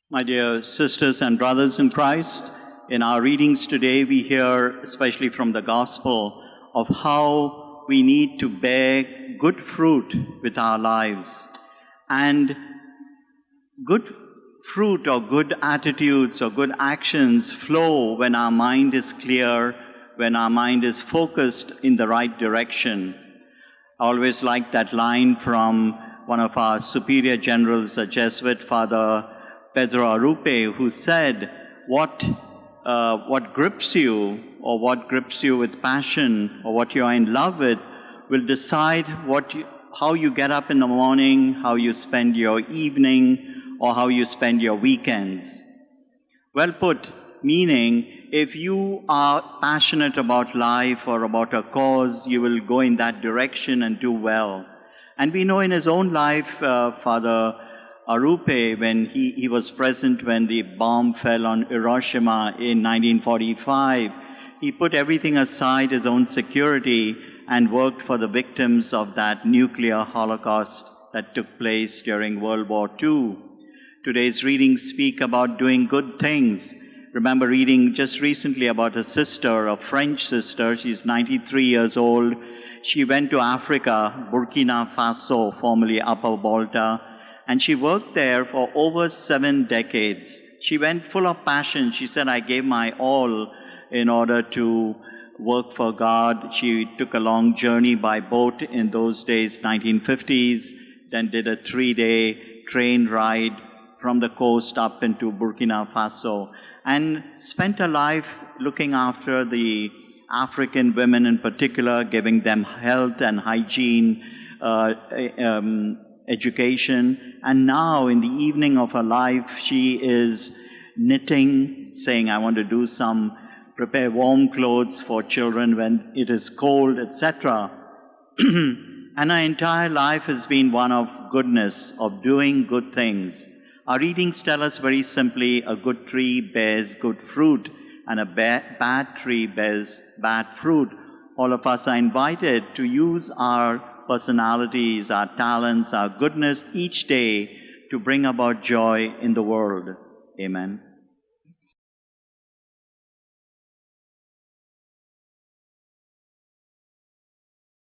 My dear sisters and brothers in Christ, in our readings today we hear, especially from the Gospel, of how we need to bear good fruit with our lives. And good fruit or good attitudes or good actions flow when our mind is clear, when our mind is focused in the right direction. I always like that line from one of our superior generals, a Jesuit, Father Pedro Arrupe, who said, what grips you, or what grips you with passion, or what you are in love with, will decide how you get up in the morning, how you spend your evening, or how you spend your weekends. Well put, meaning if you are passionate about life or about a cause, you will go in that direction and do well. And we know in his own life, Father Arrupe, when he was present when the bomb fell on Hiroshima in 1945, he put everything aside, his own security, and worked for the victims of that nuclear holocaust that took place during World War II. Today's readings speak about doing good things. Remember reading just recently about a sister, a French sister. She's 93 years old. She went to Africa, Burkina Faso, formerly Upper Volta, and she worked there for over 7 decades. She went full of passion. She said, I gave my all in order to work for God. She took a long journey by boat in those days, 1950s, then did a 3-day train ride from the coast up into Burkina Faso, and spent her life looking after the African women in particular, giving them health and hygiene, education. And now, in the evening of her life, she is knitting, saying, I want to prepare warm clothes for children when it is cold, etc. And her entire life has been one of goodness, of doing good things. Our readings tell us very simply, a good tree bears good fruit, and a bad tree bears bad fruit. All of us are invited to use our personalities, our talents, our goodness each day to bring about joy in the world. Amen.